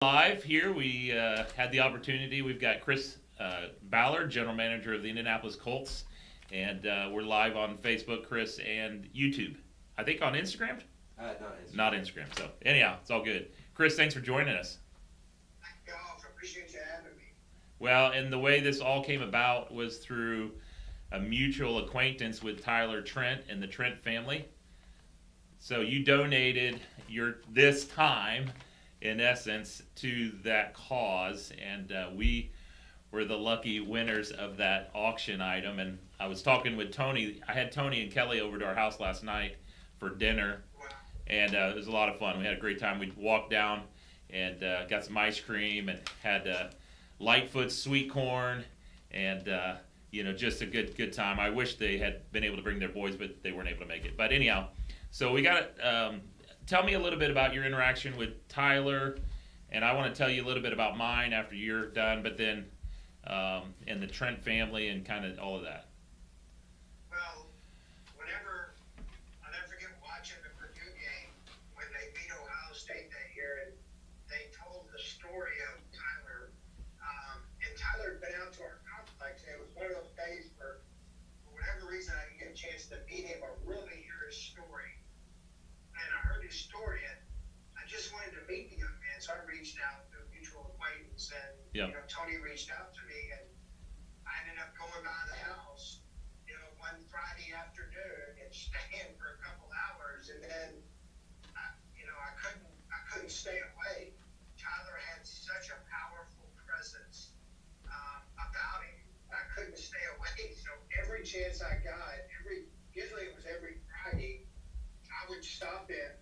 Live here. We had the opportunity. We've got Chris Ballard, general manager of the Indianapolis Colts, and we're live on Facebook, Chris, and YouTube. I think on Instagram. Not Instagram. Not Instagram. So anyhow, it's all good. Chris, thanks for joining us. Thank you all. I appreciate you having me. Well, and the way this all came about was through a mutual acquaintance with Tyler Trent and the Trent family. So you donated this time, in essence, to that cause, and we were the lucky winners of that auction item. And I was talking with Tony. I had Tony and Kelly over to our house last night for dinner, and it was a lot of fun. We had a great time. We walked down and got some ice cream and had Lightfoot's sweet corn, and just a good time. I wish they had been able to bring their boys, but they weren't able to make it. But anyhow, so we got it. Tell me a little bit about your interaction with Tyler, and I want to tell you a little bit about mine after you're done, but then and the Trent family and kind of all of that. Well, I'll never forget watching the Purdue game when they beat Ohio State that year, and they told the story of Tyler. And Tyler had been out to our complex, and it was one of those days where, for whatever reason, I didn't get a chance to meet him or really hear his story. And I heard his story, and I just wanted to meet the young man, so I reached out to a mutual acquaintance, and Tony reached out to me, and I ended up going by the house, one Friday afternoon and staying for a couple hours, and then, I couldn't stay away. Tyler had such a powerful presence about him. I couldn't stay away, so every chance I got, usually it was every Friday, I would stop in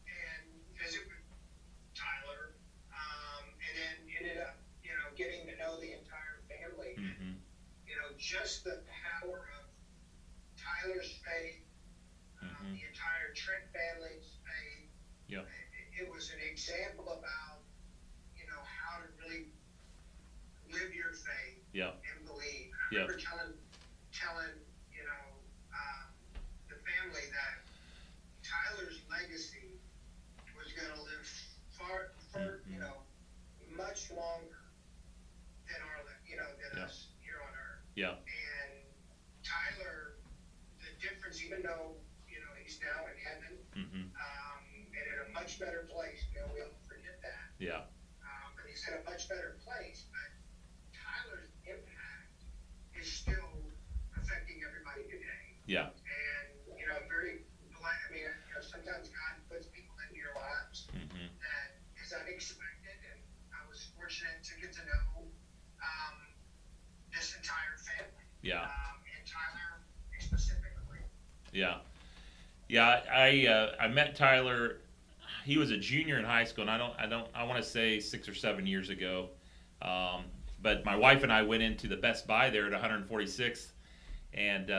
and visit with Tyler, and then ended up, getting to know the entire family. Mm-hmm. Just the power of Tyler's faith, the entire Trent family's faith. Yeah. It was an example about, how to really live your faith and believe. I remember telling, the family that Tyler's legacy was going to live much longer than us here on earth. Yeah. And Tyler, the difference, even though he's now in heaven, and in a much better place, we don't forget that. Yeah. But he's in a much better place. But Tyler's impact is still affecting everybody today. Yeah. And very glad. Sometimes God puts people into your lives that is unexpected, and I was fortunate to get to know this entire family. Yeah. And Tyler specifically. Yeah. Yeah. I met Tyler. He was a junior in high school, and I want to say 6 or 7 years ago. But my wife and I went into the Best Buy there at 146th, and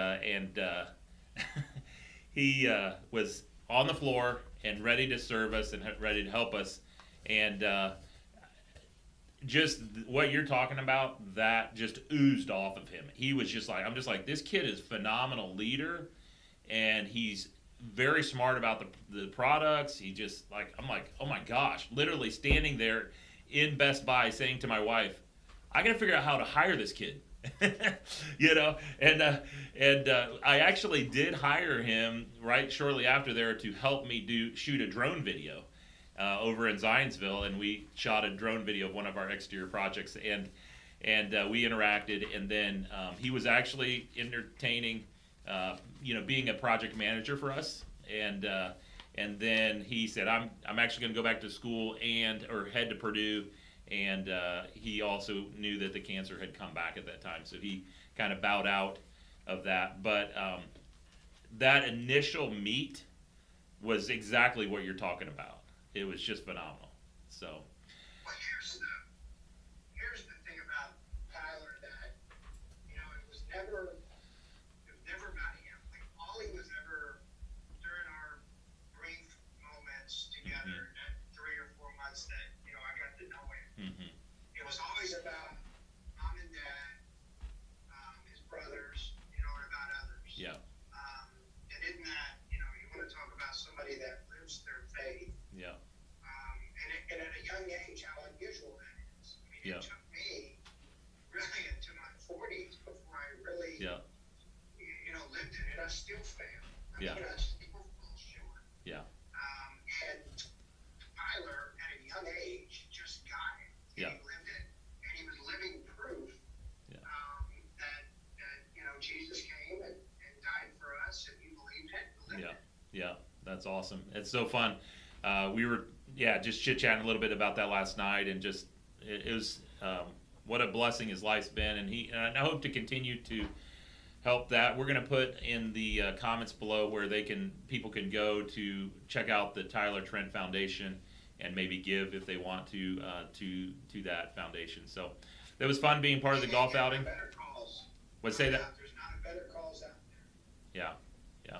he was on the floor and ready to serve us and ready to help us, and just what you're talking about, that just oozed off of him. He was just like, I'm just like, this kid is a phenomenal leader, and he's very smart about the products. He just I'm like, oh my gosh, literally standing there in Best Buy saying to my wife, I gotta figure out how to hire this kid. And I actually did hire him right shortly after there to help me shoot a drone video over in Zionsville, and we shot a drone video of one of our exterior projects, and we interacted, and then he was actually entertaining, being a project manager for us, and then he said, I'm actually going to go back to school or head to Purdue. And he also knew that the cancer had come back at that time, so he kind of bowed out of that. But that initial meet was exactly what you're talking about. It was just phenomenal. So. Well, here's the thing about Tyler, that it was never about him. Like, all he was ever, during our brief moments together, that 3 or 4 months that I got to know him. It was always about mom and dad, his brothers, and about others. Yeah. And in that, you want to talk about somebody that lives their faith. Yeah. And at a young age, how Yeah. It took me really into my 40s before I really, Yeah. lived it, and I still fail. Yeah. I still fall short. Yeah. And Tyler, at a young age, just got it. And Yeah. he lived it, and he was living proof Yeah. that Jesus came and died for us, and he believed it. Lived Yeah. it. Yeah. That's awesome. It's so fun. We were, just chit chatting a little bit about that last night, and just it was what a blessing his life's been, and I hope to continue to help that. We're going to put in the comments below where people can go to check out the Tyler Trent Foundation and maybe give if they want to that foundation. So it was fun being part of the golf outing. Better calls. What say that? There's not a better calls out there. Yeah, yeah.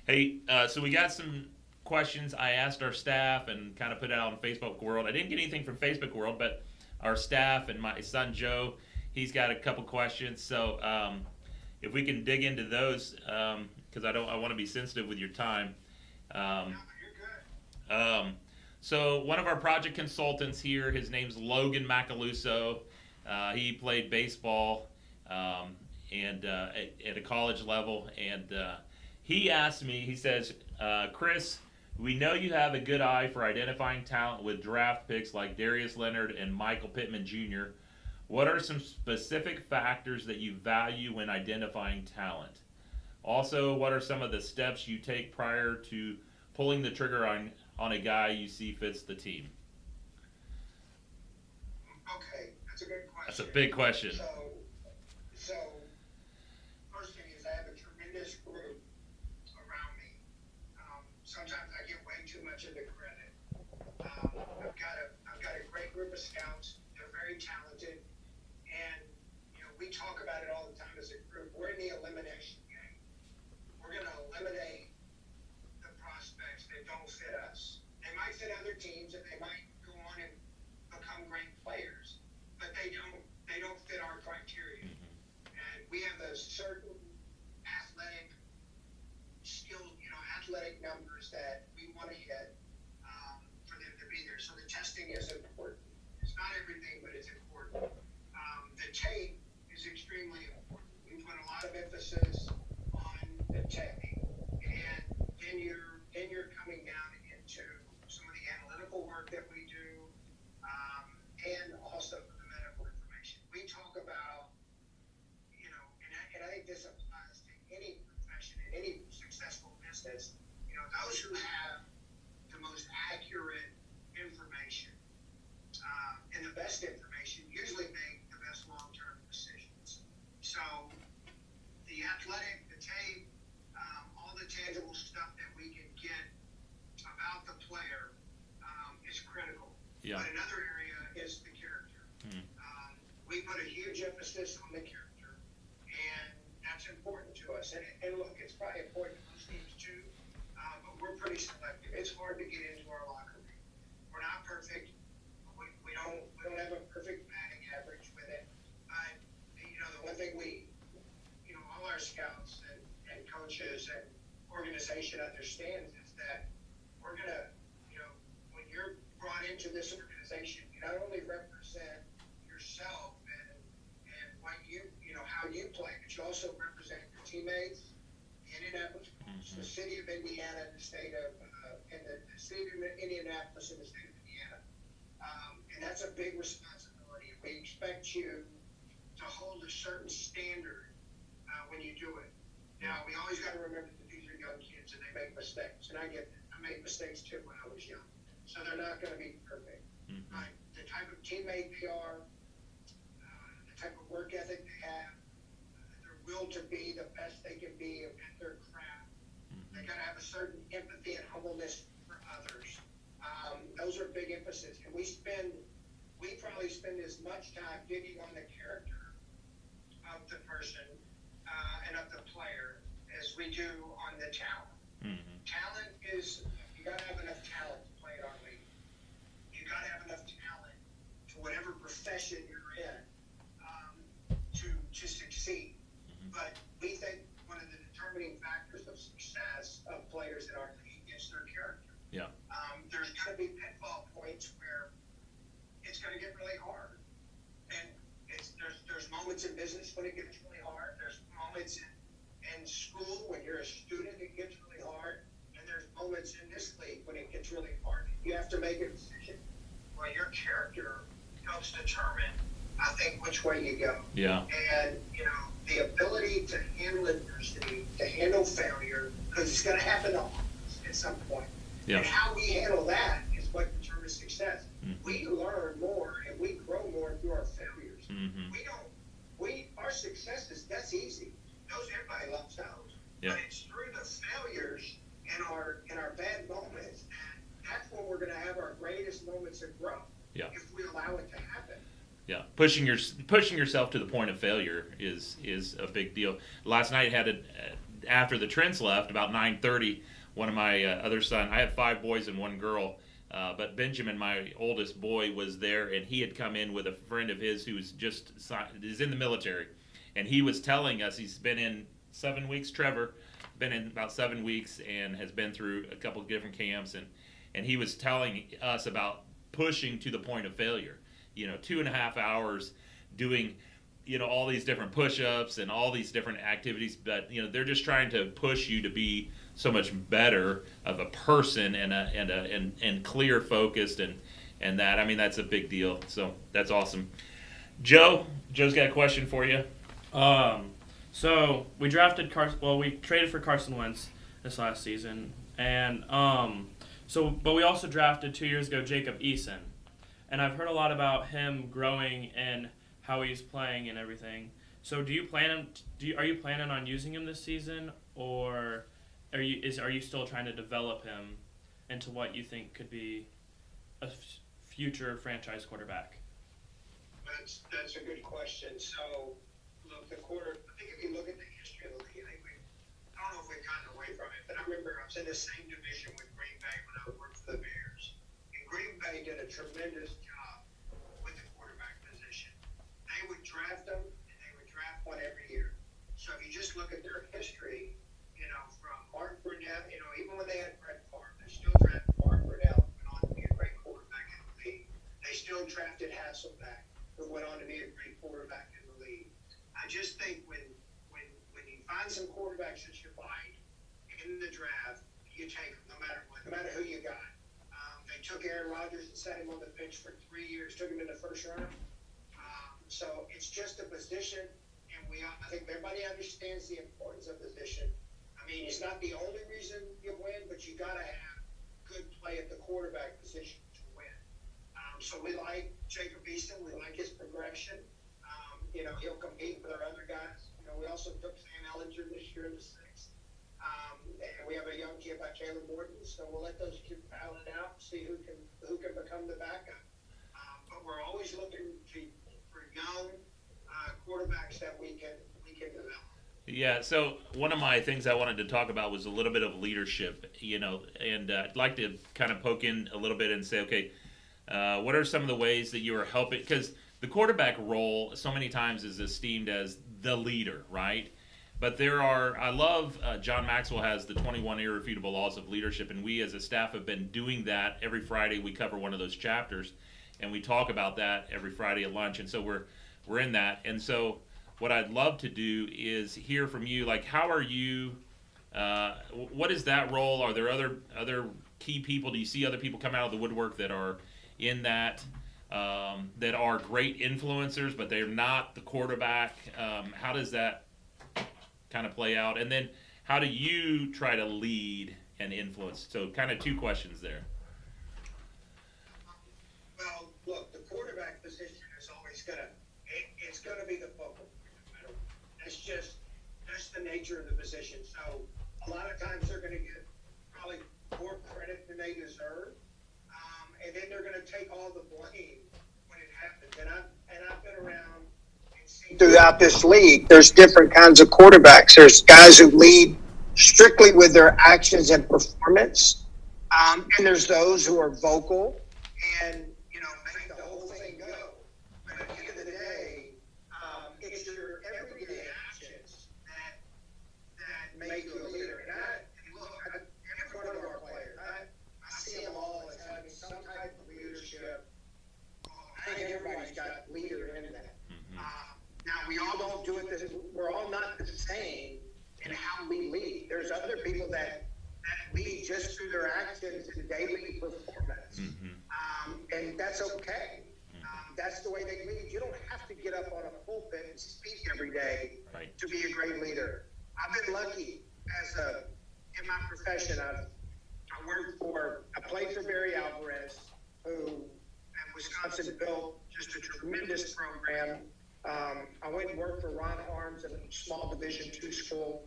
Hey, so we got some questions. I asked our staff and kind of put it out on Facebook World. I didn't get anything from Facebook World, but our staff and my son Joe, he's got a couple questions. So if we can dig into those, because I want to be sensitive with your time. No, you're good. So one of our project consultants here, his name's Logan Macaluso. He played baseball and at a college level, and he asked me. He says, Chris, we know you have a good eye for identifying talent with draft picks like Darius Leonard and Michael Pittman Jr. What are some specific factors that you value when identifying talent? Also, what are some of the steps you take prior to pulling the trigger on a guy you see fits the team? Okay, that's a good question. That's a big question. So first thing is I have a tremendous group around me. Sometimes I give way too much of the credit. I've got a great group of scouts. They're very talented, and we talk about it all the time as a group. We're in the elimination game. We're going to eliminate the prospects that don't fit us. They might fit other teams, and they might go on and become great players, but they don't fit our criteria. And we have a certain athletic skill, athletic numbers that we want to hit for them to be there. So the testing is important. It's not everything, but it's important. The tape is extremely important. We put a lot of emphasis on the tape, and then you're coming down into some of the analytical work that we do, and also the medical information. We talk about, and I think this applies to any profession, in any successful business, those who have the most accurate information and the best information usually make the best long-term decisions. So the athletic, the tape, all the tangible stuff that we can get about the player is critical. Yeah. But another area is the character. We put a huge emphasis on the character, and that's important to us. And look, it's probably important to most teams too, but we're pretty selective. It's hard to get into our locker room. We're not perfect. We don't have a perfect batting average with it. But the one thing all our scouts and coaches and organization understands is that we're gonna, when you're brought into this organization, you not only represent yourself and what how you play, but you also represent your teammates, the Indianapolis, the city of Indiana, the state of the city of Indianapolis and the state of Indiana, and that's a big responsibility. We expect you to hold a certain standard when you do it. Now, we always got to remember that these are young kids and they make mistakes, and I get that. I made mistakes too when I was young, so they're not going to be perfect. But the type of teammate they are, the type of work ethic they have, their will to be the best they can be at their craft. They got to have a certain empathy and humbleness for others. Those are big emphasis, and we probably spend as much time digging on the character of the person and of the player as we do on the talent. Talent is, you got to have enough talent to play at our league. You got to have enough talent to whatever profession you're in to succeed. But we think one of the determining factors of success of players in our league is their character. Yeah. There's going to be pitfall points where it's going to get really hard. moments when it gets really hard. There's moments in school when you're a student it gets really hard, and there's moments in this league when it gets really hard. You have to make a decision where your character helps determine, I think, which way you go. Yeah. And, you know, the ability to handle adversity, to handle failure, because it's going to happen to all of us at some point. Yeah. And how we handle that is what determines success. Mm-hmm. We learn more and we grow more through our failures. Mm-hmm. Our successes, that's easy. Those, everybody loves those. Yeah. But it's through the failures and our bad moments that's when we're going to have our greatest moments of growth. Yeah. If we allow it to happen. Yeah, pushing yourself to the point of failure is a big deal. Last night after the Trents left about 9:30. One of my other son, I have 5 boys and 1 girl, but Benjamin, my oldest boy, was there, and he had come in with a friend of his who is in the military, and he was telling us he's been in 7 weeks. Trevor been in about 7 weeks and has been through a couple of different camps, and he was telling us about pushing to the point of failure. 2.5 hours doing, all these different push-ups and all these different activities, but they're just trying to push you to be so much better of a person and clear focused and that. I mean, that's a big deal. So that's awesome. Joe's got a question for you. So we we traded for Carson Wentz this last season, and but we also drafted 2 years ago Jacob Eason, and I've heard a lot about him growing and how he's playing and everything. So are you planning on using him this season, or are you still trying to develop him into what you think could be a future franchise quarterback? That's a good question. So, look, I think if you look at the history of the league, I don't know if we've gotten away from it, but I remember I was in the same division with Green Bay when I worked for the Bears. And Green Bay did a tremendous job with the quarterback position. They would draft them, and they would draft one every year. So if you just look at their history, from Mark Brunell, even when they had Brett Favre, they still drafted Mark Brunell, who went on to be a great quarterback in the league. They still drafted Hasselbeck, who went on to be a great quarterback in the league. I just think when you find some quarterbacks that you like in the draft, you take them no matter what, no matter who you got. They took Aaron Rodgers and set him on the bench for 3 years, took him in the first round. So it's just a position, and I think everybody understands the importance of position. I mean, it's not the only reason you win, but you got to have good play at the quarterback position to win. So we like Jacob Eason. We like his progression. He'll compete with our other guys. We also took Sam Ellinger this year in the 6th. And we have a young kid by Caleb Morton, so we'll let those kids battle it out, see who can become the backup. But we're always looking for young quarterbacks that we can develop. Yeah, so one of my things I wanted to talk about was a little bit of leadership, and I'd like to kind of poke in a little bit and say, okay, what are some of the ways that you are helping? Because the quarterback role so many times is esteemed as the leader, right? But I love John Maxwell has the 21 irrefutable laws of leadership, and we as a staff have been doing that. Every Friday we cover one of those chapters, and we talk about that every Friday at lunch, and so we're in that. And so what I'd love to do is hear from you, like how are you, what is that role? Are there other key people? Do you see other people come out of the woodwork that are in that are great influencers, but they're not the quarterback? How does that kind of play out? And then how do you try to lead and influence? So kind of 2 questions there. Well, look, the quarterback position is always going to be the focal point. That's the nature of the position. So a lot of times they're going to get probably more credit than they deserve. And then they're going to take all the blame when it happens. And I've been around and seen throughout this league, there's different kinds of quarterbacks. There's guys who lead strictly with their actions and performance. And there's those who are vocal and, make the whole thing go. But at the end of the day, it's your everyday actions that make you a leader. And every one of our players, I see them all as having some type of leadership. I think everybody's got a leader in that. Now, Now, we all don't do it. We're all not the same in how we lead. There's other people that lead just through their actions and daily performance. And that's okay. That's the way they lead. You don't have to get up on a pulpit and speak every day to be a great leader. I've been lucky in my profession. I played for Barry Alvarez, who at Wisconsin built just a tremendous program. I went and worked for Ron Harms at a small Division II school,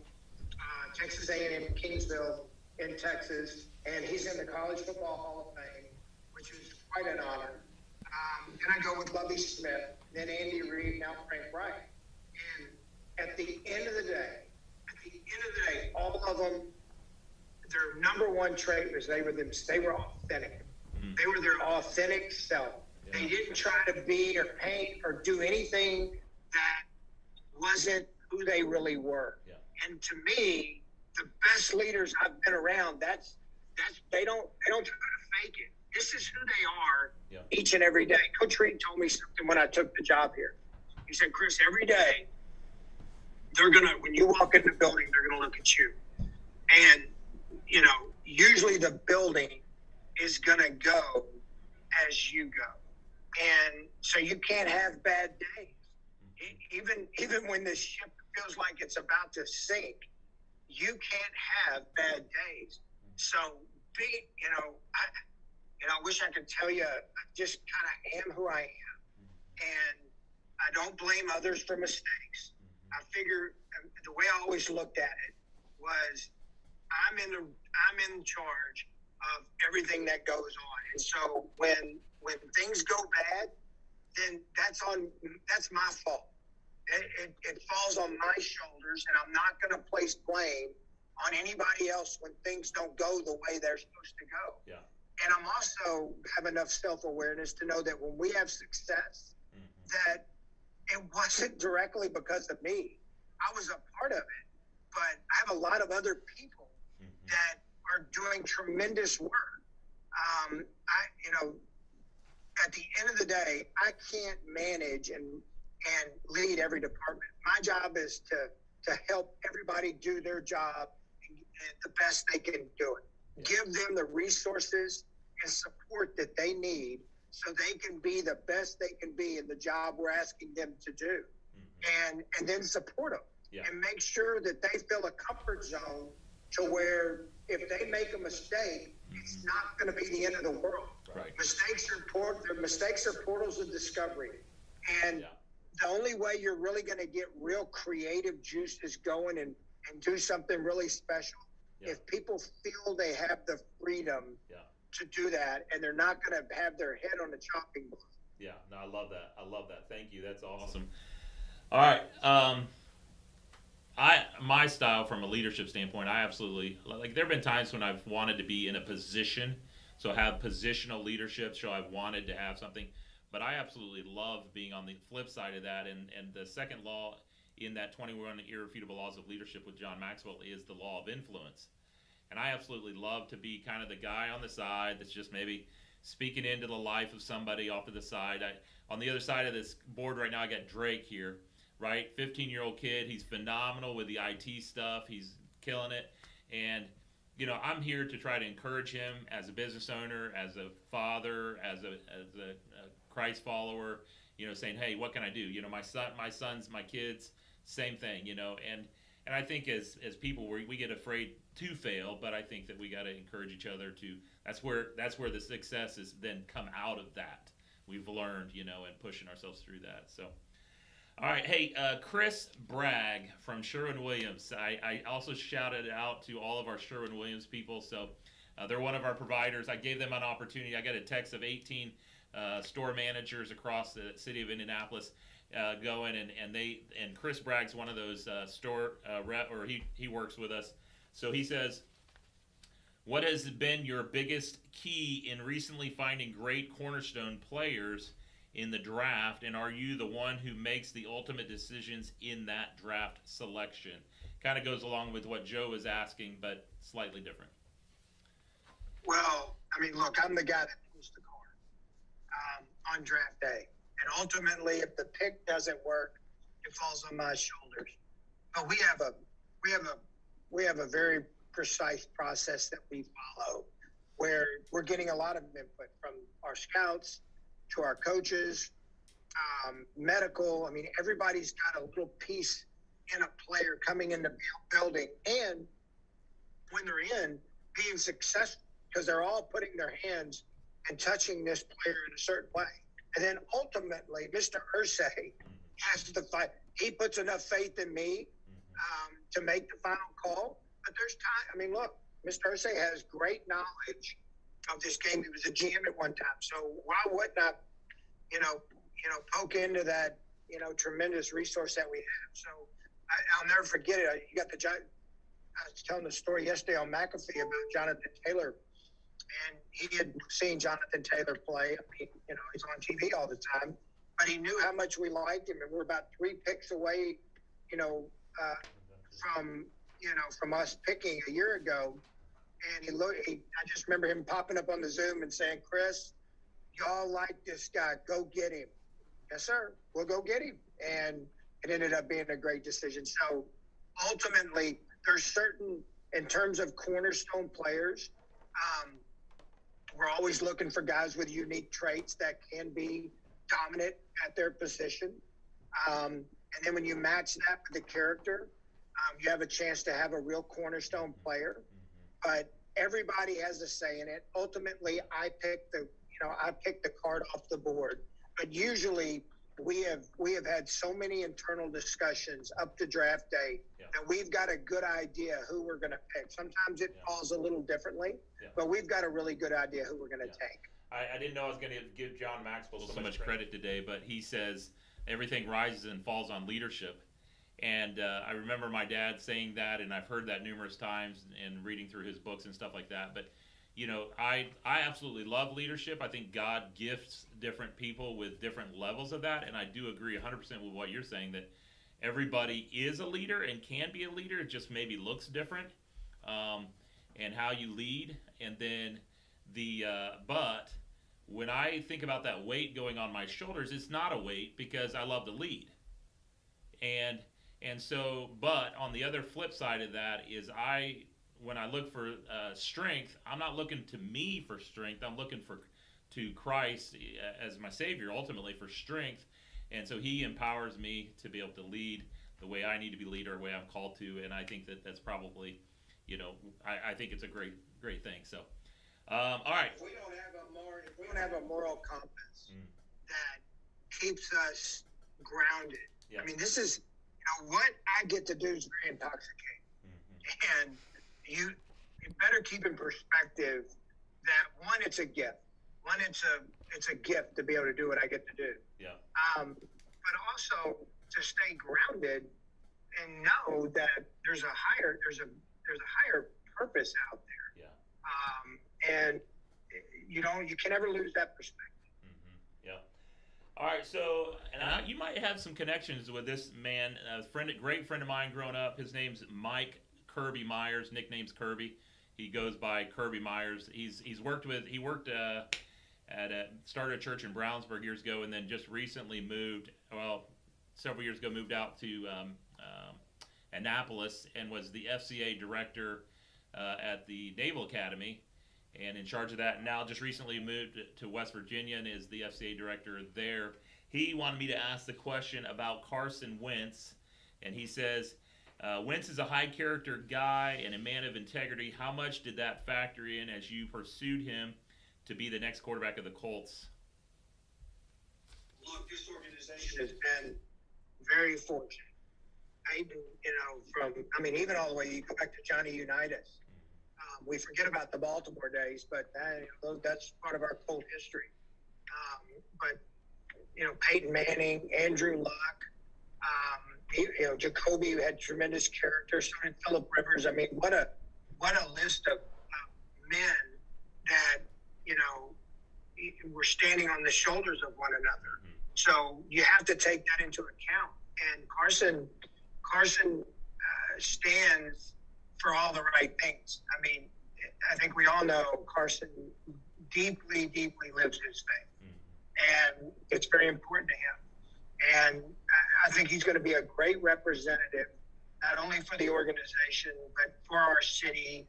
Texas A&M Kingsville in Texas, and he's in the College Football Hall of Fame, which is quite an honor. And I go with Lovie Smith, then Andy Reid, now Frank Wright. And at the end of the day, all of them, their number one trait was they were authentic. They were their authentic self. Yeah. They didn't try to be or paint or do anything that wasn't who they really were. Yeah. And to me, the best leaders I've been around, they don't try to fake it. This is who they are each and every day. Coach Reed told me something when I took the job here. He said, Chris, every day, when you walk in the building, they're going to look at you. And, usually the building is going to go as you go. And so you can't have bad days. Even when the ship feels like it's about to sink, you can't have bad days. So I wish I could tell you, I just kind of am who I am. And I don't blame others for mistakes. I figure the way I always looked at it was I'm in charge of everything that goes on. And so when things go bad, then that's my fault. It falls on my shoulders, and I'm not going to place blame on anybody else when things don't go the way they're supposed to go. Yeah. And I'm also have enough self-awareness to know that when we have success, that it wasn't directly because of me. I was a part of it, but I have a lot of other people that are doing tremendous work. At the end of the day, I can't manage and lead every department. My job is to help everybody do their job the best they can do it. Yeah. Give them the resources and support that they need so they can be the best they can be in the job we're asking them to do. And then support them. Yeah. And make sure that they feel a comfort zone to where if they make a mistake, it's not going to be the end of the world. Right. Mistakes are portals of discovery. And the only way you're really going to get real creative juices going and do something really special, if people feel they have the freedom to do that, and they're not going to have their head on the chopping block. Yeah, no, I love that. Thank you. That's awesome. All right. My style from a leadership standpoint, I absolutely, there have been times when I've wanted to be in a position, so have positional leadership, so I've wanted to have something, but I absolutely love being on the flip side of that, and the second law in that 21 irrefutable laws of leadership with John Maxwell is the law of influence. And I absolutely love to be kind of the guy on the side that's just maybe speaking into the life of somebody off to the side. On the other side of this board right now, I got Drake here, right? 15-year-old kid. He's phenomenal with the IT stuff. He's killing it. And, I'm here to try to encourage him as a business owner, as a father, as a Christ follower, saying, hey, what can I do? My sons, my kids, same thing, and I think as people, we get afraid to fail, but I think that we got to encourage each other to. That's where the success is then come out of that. We've learned, and pushing ourselves through that. So, all right, hey, Chris Bragg from Sherwin-Williams. I also shouted out to all of our Sherwin-Williams people. So they're one of our providers. I gave them an opportunity. I got a text of 18 store managers across the city of Indianapolis. Going and Chris Bragg's one of those store rep, or he works with us. So he says, what has been your biggest key in recently finding great cornerstone players in the draft, and are you the one who makes the ultimate decisions in that draft selection? Kind of goes along with what Joe was asking, but slightly different. Well, look, I'm the guy that pulls the card on draft day. And ultimately, if the pick doesn't work, it falls on my shoulders. But we have a very precise process that we follow, where we're getting a lot of input from our scouts to our coaches, medical. I mean, everybody's got a little piece in a player coming in the building, and when they're in, being successful, because they're all putting their hands and touching this player in a certain way. And then ultimately, Mr. Irsay has to fight. He puts enough faith in me to make the final call. But there's time. I mean, look, Mr. Irsay has great knowledge of this game. He was a GM at one time. So why wouldn't I, poke into that, tremendous resource that we have? So I'll never forget it. You got I was telling the story yesterday on McAfee about Jonathan Taylor, and he had seen Jonathan Taylor play. I mean, he's on TV all the time, but he knew how much we liked him, and we're about 3 picks away, from us picking a year ago. And I just remember him popping up on the Zoom and saying, "Chris, y'all like this guy, go get him." Yes, sir. We'll go get him. And it ended up being a great decision. So ultimately, there's certain, in terms of cornerstone players, we're always looking for guys with unique traits that can be dominant at their position. And then when you match that with the character, you have a chance to have a real cornerstone player. But everybody has a say in it. Ultimately, I pick the card off the board. But usually we have had so many internal discussions up to draft day that we've got a good idea who we're going to pick. Sometimes it falls a little differently, but we've got a really good idea who we're going to take. I didn't know I was going to give John Maxwell so much credit today, but he says everything rises and falls on leadership. And I remember my dad saying that, and I've heard that numerous times and reading through his books and stuff like that. But I absolutely love leadership. I think God gifts different people with different levels of that, and I do agree 100% with what you're saying, that everybody is a leader and can be a leader. It just maybe looks different, and how you lead. And then but when I think about that weight going on my shoulders, it's not a weight, because I love to lead. And so, but on the other flip side of that is when I look for strength, I'm not looking to me for strength. I'm looking to Christ as my Savior, ultimately, for strength. And so He empowers me to be able to lead the way I need to be lead, or the way I'm called to. And I think that's probably, I think it's a great thing. So, all right. If we don't have a moral compass that keeps us grounded. I mean, this is, what I get to do is very intoxicating. And you better keep in perspective that, one, it's a gift. It's a gift to be able to do what I get to do. Yeah. But also to stay grounded and know that there's a higher purpose out there. Yeah. And you can never lose that perspective. Yeah. All right, so you might have some connections with this man, a great friend of mine growing up. His name's Mike Kirby Myers, nickname's Kirby. He goes by Kirby Myers. He worked started a church in Brownsburg years ago, and then just recently several years ago moved out to Indianapolis, and was the FCA director at the Naval Academy, and in charge of that. And now just recently moved to West Virginia and is the FCA director there. He wanted me to ask the question about Carson Wentz, and he says, Wentz is a high character guy and a man of integrity. How much did that factor in as you pursued him to be the next quarterback of the Colts? Look, this organization has been very fortunate. Even all the way, you go back to Johnny Unitas. We forget about the Baltimore days, but that's part of our Colt history. But Peyton Manning, Andrew Luck, Jacoby had tremendous character. So did Phillip Rivers. I mean, what a list of men that were standing on the shoulders of one another. So you have to take that into account. And Carson stands for all the right things. I mean, I think we all know Carson deeply, deeply lives his faith. And it's very important to him. And I think he's going to be a great representative, not only for the organization, but for our city.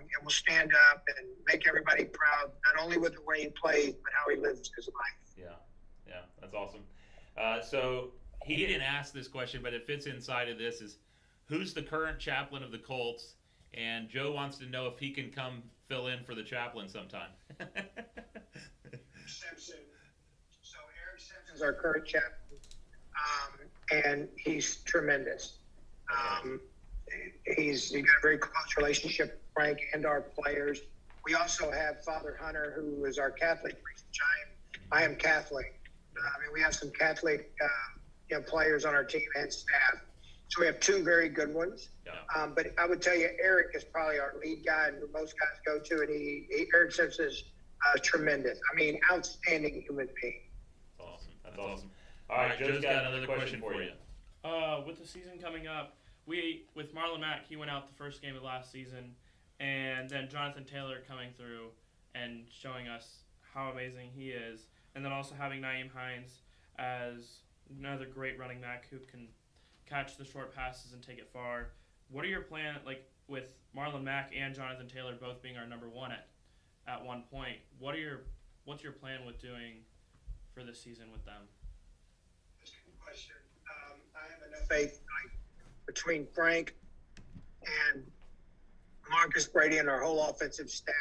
And will stand up and make everybody proud, not only with the way he plays, but how he lives his life. Yeah, that's awesome. So he didn't ask this question, but it fits inside of this: is who's the current chaplain of the Colts? And Joe wants to know if he can come fill in for the chaplain sometime. Simpson. So Eric Simpson is our current chaplain, and he's tremendous. He's got a very close relationship with Frank and our players. We also have Father Hunter, who is our Catholic priest, which I am Catholic. We have some Catholic players on our team and staff. So we have two very good ones. Yeah. But I would tell you, Eric is probably our lead guy, and most guys go to, and Eric Simpson is tremendous. Outstanding human being. That's awesome. All right, Joe's got another question for you. With the season coming up, with Marlon Mack, he went out the first game of last season, and then Jonathan Taylor coming through and showing us how amazing he is, and then also having Nyheim Hines as another great running back who can catch the short passes and take it far. What are your plans, with Marlon Mack and Jonathan Taylor both being our number one at one point? What's your plan with doing for this season with them? That's a good question. I have enough faith between Frank and Marcus Brady and our whole offensive staff.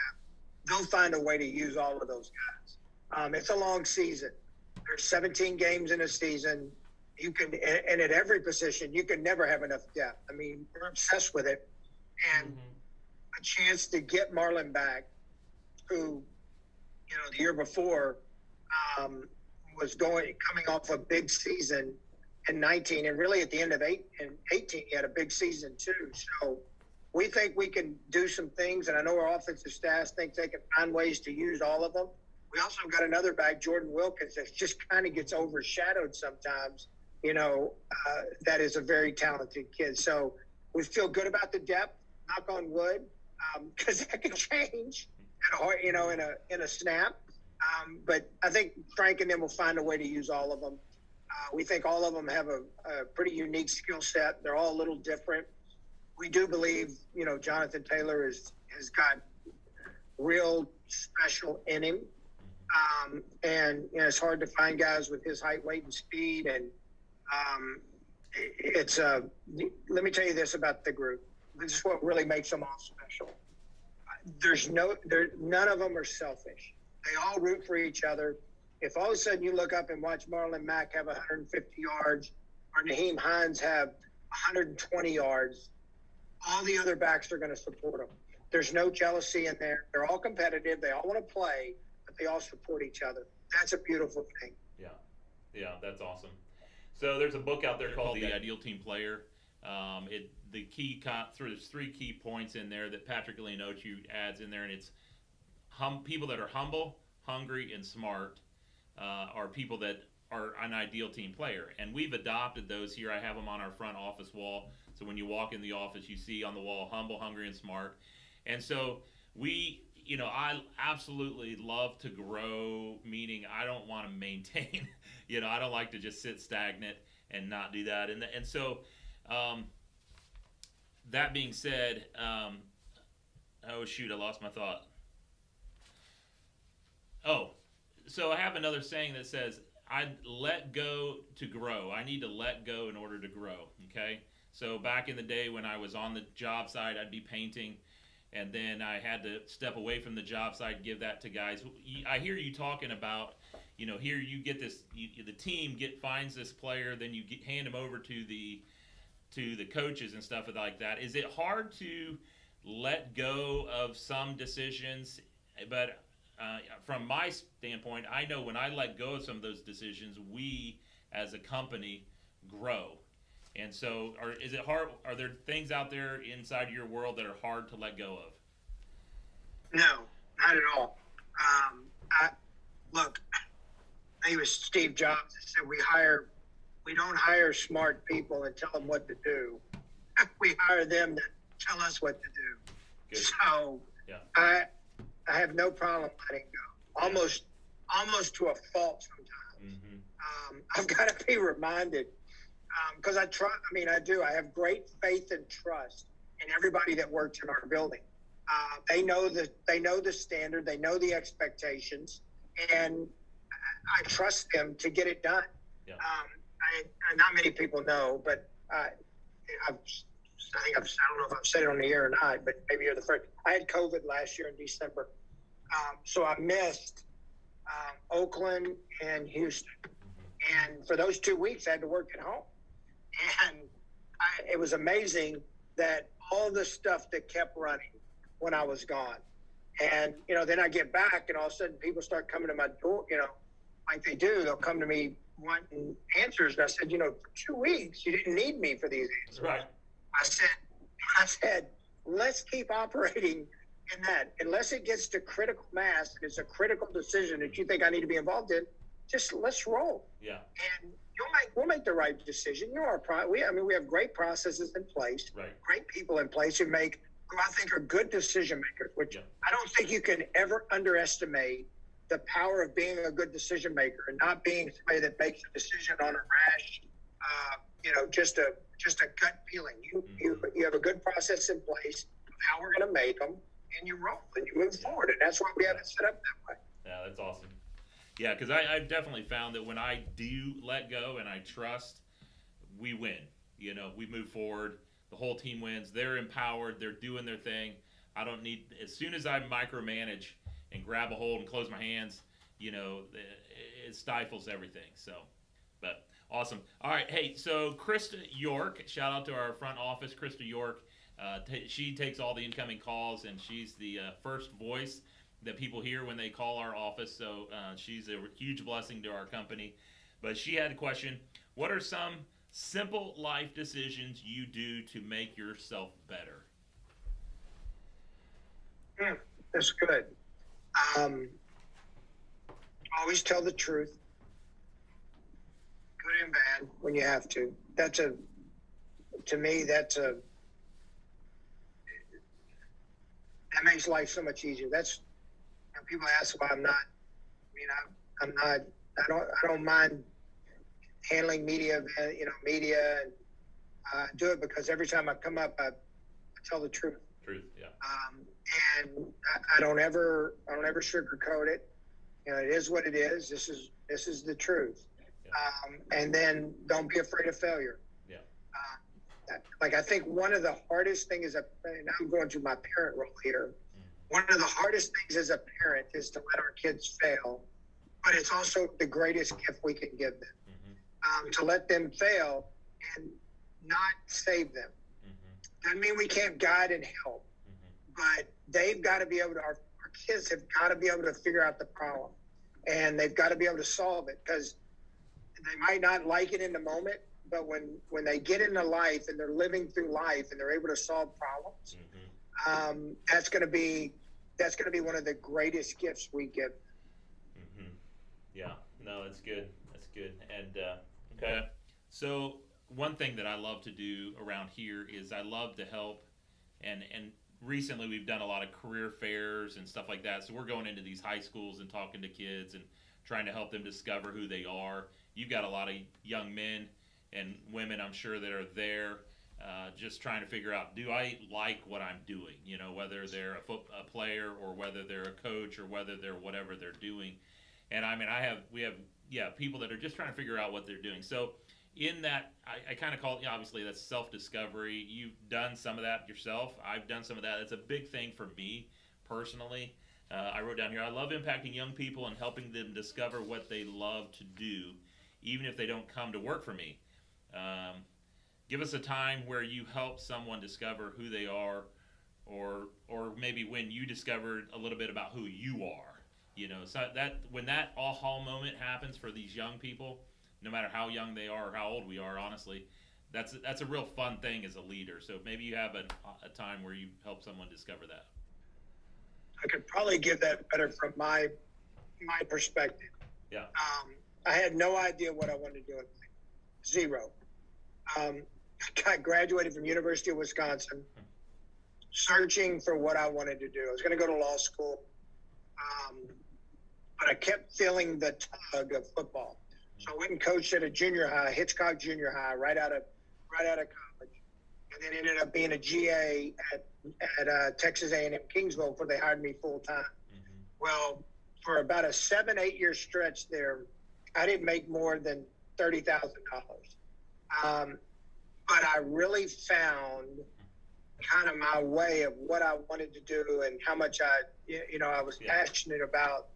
They'll find a way to use all of those guys. It's a long season. There's 17 games in a season. And at every position, you can never have enough depth. We're obsessed with it. And a chance to get Marlon back, who, the year before was coming off a big season in 19, and really at the end of 18, he had a big season too. So we think we can do some things, and I know our offensive staff thinks they can find ways to use all of them. We also got another back, Jordan Wilkins, that just kind of gets overshadowed sometimes. That is a very talented kid. So we feel good about the depth, knock on wood, because that can change in a snap. But I think Frank and them will find a way to use all of them. We think all of them have a pretty unique skill set. They're all a little different. We do believe, Jonathan Taylor has got real special in him. And it's hard to find guys with his height, weight, and speed. And let me tell you this about the group. This is what really makes them all special. None of them are selfish. They all root for each other. If all of a sudden you look up and watch Marlon Mack have 150 yards or Nyheim Hines have 120 yards, all the other backs are going to support them. There's no jealousy in there. They're all competitive. They all want to play, but they all support each other. That's a beautiful thing. Yeah, that's awesome. So there's a book out there called The Ideal Team Player. There's 3 key points in there that Patrick Leonochi adds in there, and it's people that are humble, hungry, and smart are people that are an ideal team player. And we've adopted those here. I have them on our front office wall. So when you walk in the office, you see on the wall, humble, hungry, and smart. And so I absolutely love to grow, meaning I don't want to maintain. I don't like to just sit stagnant and not do that. And so that being said, oh, shoot, I lost my thought. Oh, so I have another saying that says, I let go to grow. I need to let go in order to grow, okay? So back in the day when I was on the job site, I'd be painting, and then I had to step away from the job site, give that to guys. I hear you talking about, here you get this, the team finds this player, then you hand him over to the coaches and stuff like that. Is it hard to let go of some decisions? But from my standpoint, I know when I let go of some of those decisions, we as a company grow. And so is it hard? Are there things out there inside your world that are hard to let go of? No, not at all. Look, I think it was Steve Jobs that said we don't hire smart people and tell them what to do. We hire them to tell us what to do. Good. So Yeah. I have no problem letting go. Almost to a fault sometimes. Mm-hmm. I've got to be reminded because I try. I mean, I do. I have great faith and trust in everybody that works in our building. They know the standard. They know the expectations, and I trust them to get it done. Yeah. Not many people know, but I don't know if I've said it on the air or not, but maybe you're the first. I had COVID last year in December, so I missed Oakland and Houston, and for those 2 weeks I had to work at home, and it was amazing that all the stuff that kept running when I was gone, and then I get back, and all of a sudden people start coming to my door, like they do. They'll come to me wanting answers, and I said, for 2 weeks you didn't need me for these answers. Right. I said, let's keep operating in that. Unless it gets to critical mass, and it's a critical decision that you think I need to be involved in, just let's roll. Yeah. And we'll make the right decision. We have great processes in place, right. Great people in place who I think are good decision makers, which I don't think you can ever underestimate the power of being a good decision maker and not being somebody that makes a decision on a rash, just a gut feeling. You have a good process in place of how we're going to make them, and you roll and you move forward, and that's why we have it set up that way. Yeah, that's awesome. Yeah, because I've definitely found that when I do let go and I trust, we win. We move forward. The whole team wins. They're empowered. They're doing their thing. I don't need, as soon as I micromanage and grab a hold and close my hands, it stifles everything. So, but awesome. All right. Hey, so Krista York, shout out to our front office, Krista York. She takes all the incoming calls, and she's the first voice that people hear when they call our office. So she's a huge blessing to our company. But she had a question. What are some simple life decisions you do to make yourself better? That's good. Always tell the truth, good and bad, when you have to. To me, that makes life so much easier. People ask why I'm not. I don't mind handling media, and do it because every time I come up, I tell the truth. Yeah. And I don't ever sugarcoat it. It is what it is. This is the truth. Yeah. And then don't be afraid of failure. Yeah. I think one of the hardest things now I'm going to my parent role here. One of the hardest things as a parent is to let our kids fail, but it's also the greatest gift we can give them. To let them fail and not save them. Doesn't mean we can't guide and help, but they've got to be able to, our kids have got to be able to figure out the problem, and they've got to be able to solve it, because they might not like it in the moment, but when they get into life and they're living through life and they're able to solve problems, that's going to be one of the greatest gifts we give. Yeah, no, that's good. And okay, so one thing that I love to do around here is I love to help, and recently we've done a lot of career fairs and stuff like that. So we're going into these high schools and talking to kids and trying to help them discover who they are. You've got a lot of young men and women, I'm sure, that are there just trying to figure out, do I like what I'm doing? Whether they're a player or whether they're a coach or whether they're whatever they're doing. And we have people that are just trying to figure out what they're doing. So in that, I kind of call it, obviously that's self-discovery. You've done some of that yourself. I've done some of that. It's a big thing for me personally. I wrote down here, I love impacting young people and helping them discover what they love to do, even if they don't come to work for me. Give us a time where you help someone discover who they are, or maybe when you discovered a little bit about who you are. So that when that aha moment happens for these young people, no matter how young they are or how old we are, honestly, that's a real fun thing as a leader. So maybe you have a time where you help someone discover that. I could probably give that better from my perspective. Yeah. I had no idea what I wanted to do in life. Zero. I graduated from University of Wisconsin, searching for what I wanted to do. I was going to go to law school, but I kept feeling the tug of football. So I went and coached at a junior high, Hitchcock Junior High, right out of college, and then ended up being a GA at Texas A&M Kingsville before they hired me full time. Mm-hmm. Well, for about a 7-8 year stretch there, I didn't make more than $30,000. But I really found kind of my way of what I wanted to do and how much I was passionate about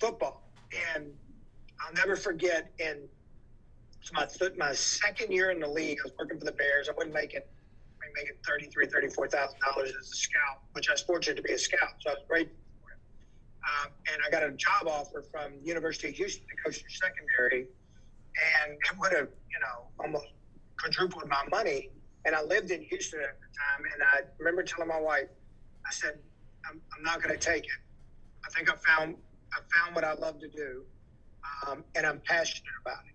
football. And I'll never forget, in my second year in the league, I was working for the Bears. I wasn't making $33,000, $34,000 as a scout, which I was fortunate to be a scout, so I was grateful for it. And I got a job offer from University of Houston to coach their secondary, and it would have, almost quadrupled my money. And I lived in Houston at the time, and I remember telling my wife, I said, I'm not going to take it. I think I found what I love to do, and I'm passionate about it.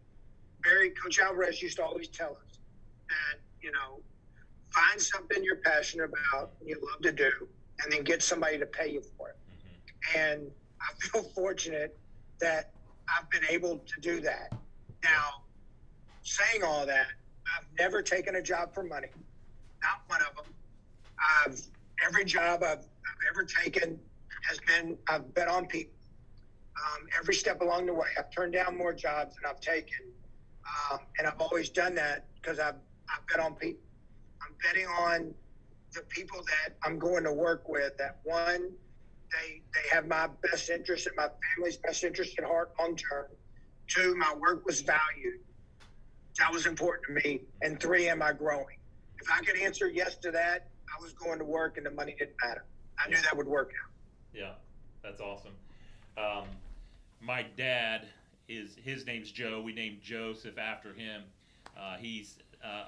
Coach Alvarez used to always tell us that, find something you're passionate about and you love to do, and then get somebody to pay you for it. Mm-hmm. And I feel fortunate that I've been able to do that. Now, saying all that, I've never taken a job for money, not one of them. Every job I've ever taken has been, I've bet on people. Every step along the way, I've turned down more jobs than I've taken. And I've always done that because I've bet on people. I'm betting on the people that I'm going to work with, that one, they have my best interest and my family's best interest at heart long term. Two, my work was valued. That was important to me. And three, am I growing? If I could answer yes to that, I was going to work and the money didn't matter. I knew that would work out. Yeah, that's awesome. My dad, his name's Joe. We named Joseph after him. He's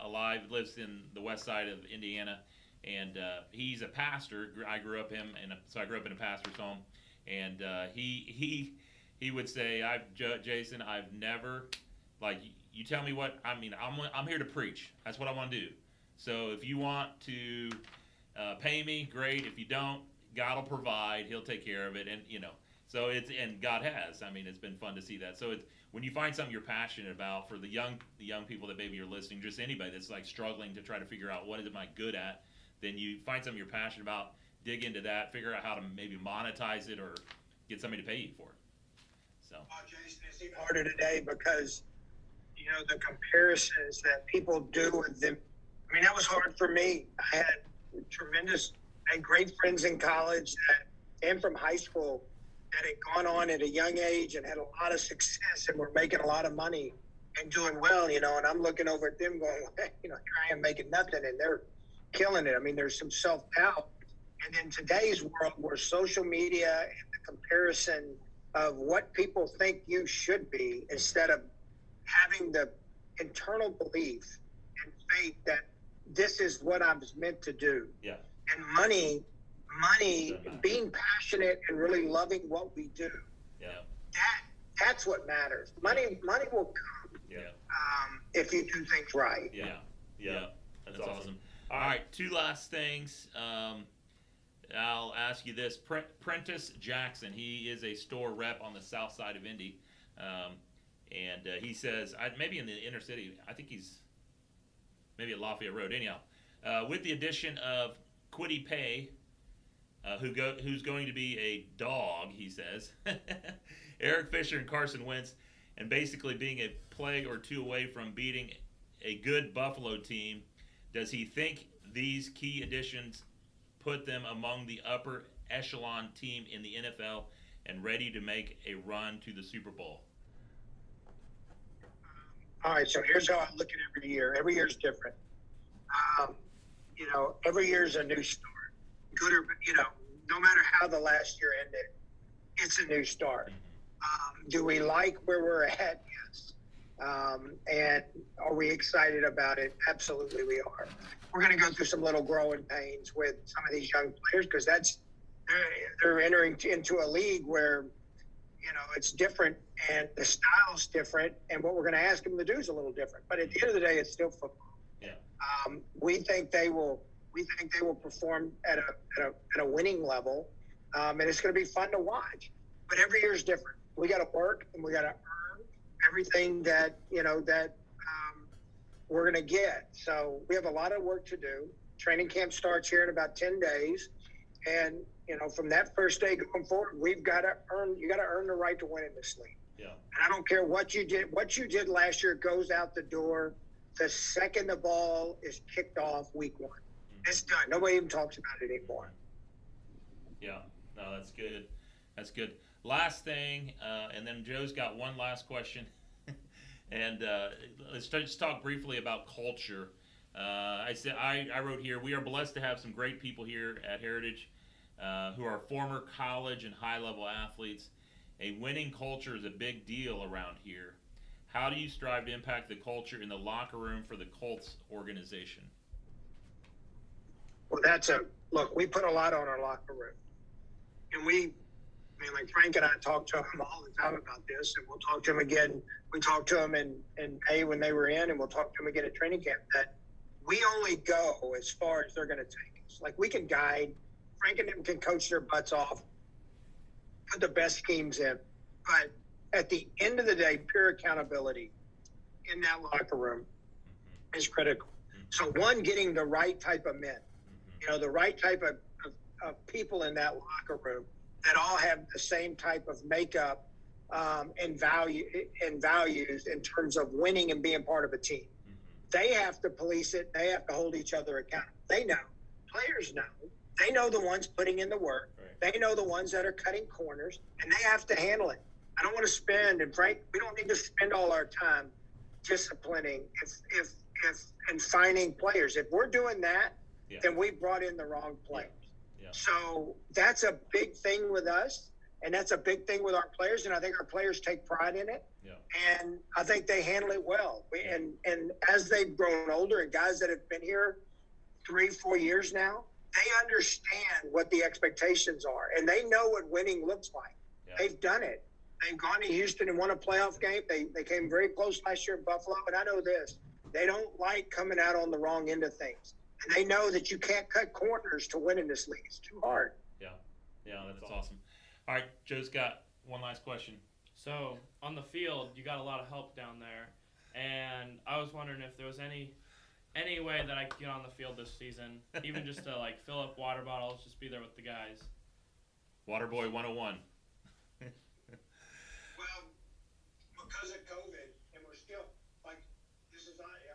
alive, lives in the west side of Indiana, and he's a pastor. I grew up in a pastor's home, and he would say, Jason, I've never, you tell me what, I'm here to preach. That's what I want to do. So if you want to pay me, great. If you don't, God will provide. He'll take care of it, and So and God has. It's been fun to see that. So when you find something you're passionate about, for the young people that maybe you're listening, just anybody that's struggling to try to figure out what am I good at, then you find something you're passionate about, dig into that, figure out how to maybe monetize it or get somebody to pay you for it. So. Jason, it's even harder today because the comparisons that people do with them. That was hard for me. I had great friends in college and from high school that had gone on at a young age and had a lot of success and were making a lot of money and doing well, and I'm looking over at them going, here I am making nothing and they're killing it. There's some self-doubt. And in today's world where social media and the comparison of what people think you should be, instead of having the internal belief and faith that this is what I was meant to do. Yeah. And money, being passionate and really loving what we do. Yeah. That's what matters. Money will come. Yeah. If you do things right. Yeah. That's awesome. All right, two last things. I'll ask you this. Prentice Jackson, he is a store rep on the south side of Indy. And he says, maybe in the inner city, I think he's maybe at Lafayette Road. Anyhow, with the addition of Kwity Paye, who's going to be a dog, he says, Eric Fisher and Carson Wentz, and basically being a play or two away from beating a good Buffalo team, does he think these key additions put them among the upper echelon team in the NFL and ready to make a run to the Super Bowl? All right, so here's how I look at every year. Every year is different. Every year is a new start. Good or, no matter how the last year ended, it's a new start. Do we like where we're at? Yes. And are we excited about it? Absolutely we are. We're going to go through some little growing pains with some of these young players because they're entering into a league where, it's different and the style's different and what we're going to ask them to do is a little different. But at the end of the day, it's still football. Yeah. We think they will perform at a winning level, and it's going to be fun to watch. But every year is different. We got to work and we got to earn everything that, we're going to get. So we have a lot of work to do. Training camp starts here in about 10 days. And, from that first day going forward, you got to earn the right to win in this league. Yeah. And I don't care what you did last year goes out the door the second the ball is kicked off week one. It's done. Nobody even talks about it anymore. Yeah. No, that's good. That's good. Last thing, and then Joe's got one last question. And let's just talk briefly about culture. I wrote here, we are blessed to have some great people here at Heritage who are former college and high-level athletes. A winning culture is a big deal around here. How do you strive to impact the culture in the locker room for the Colts organization? Well, look, we put a lot on our locker room. And like Frank and I talk to him all the time about this, and we'll talk to him again. We talked to him in May when they were in, and we'll talk to him again at training camp, that we only go as far as they're going to take us. Like, we can guide. Frank and them can coach their butts off, put the best schemes in. But at the end of the day, pure accountability in that locker room is critical. So, one, getting the right type of men, the right type of people in that locker room that all have the same type of makeup and values in terms of winning and being part of a team. They have to police it. They have to hold each other accountable. They know. Players know. They know the ones putting in the work. Right. They know the ones that are cutting corners, and they have to handle it. I don't want to spend, and Frank, we don't need to spend all our time disciplining and finding players. If we're doing that, then we brought in the wrong players. Yeah. So that's a big thing with us, and that's a big thing with our players, and I think our players take pride in it. Yeah. And I think they handle it well. And as they've grown older, and guys that have been here 3-4 years now, they understand what the expectations are, and they know what winning looks like. Yeah. They've done it. They've gone to Houston and won a playoff game. They came very close last year in Buffalo, and I know this. They don't like coming out on the wrong end of things. And they know that you can't cut corners to win in this league. It's too hard. Yeah, that's awesome. All right, Joe's got one last question. So, on the field, you got a lot of help down there, and I was wondering if there was any way that I could get on the field this season, even just to fill up water bottles, just be there with the guys. Waterboy 101. Well, because of COVID, and we're still I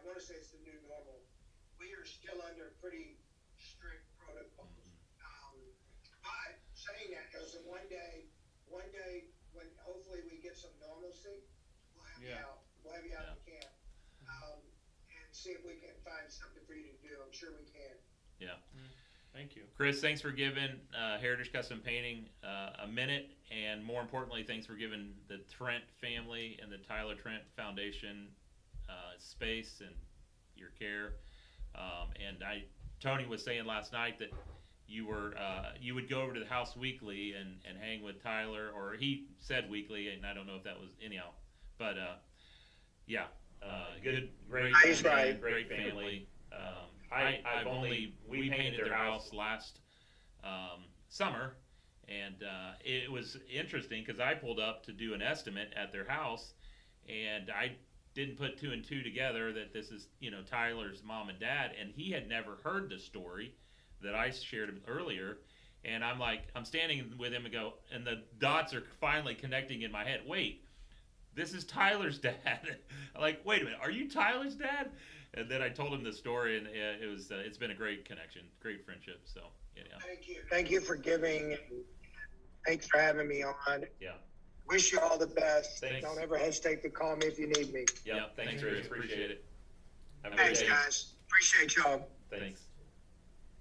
want to say it's the new normal. We are still under pretty strict protocols. But saying that, because one day when hopefully we get some normalcy, we'll have you out. We'll have you out in camp. And see if we can find something for you to do. I'm sure we can. Yeah. Thank you. Chris, thanks for giving Heritage Custom Painting a minute, and more importantly, thanks for giving the Trent family and the Tyler Trent Foundation space and your care. And Tony was saying last night that you would go over to the house weekly and hang with Tyler, or he said weekly, and I don't know if that was anyhow, but good, great, great family. We painted their house last summer, and it was interesting because I pulled up to do an estimate at their house, and I didn't put 2 and 2 together that this is Tyler's mom and dad, and he had never heard the story that I shared earlier. And I'm standing with him and the dots are finally connecting in my head. Wait, this is Tyler's dad. I'm like, wait a minute, are you Tyler's dad? And then I told him the story, and it's been a great connection, great friendship. So Thank you for giving. And thanks for having me on. Yeah. Wish you all the best. Thanks. Don't ever hesitate to call me if you need me. Yeah. Thanks, Chris. Appreciate it. Thanks, guys. Appreciate y'all. Thanks.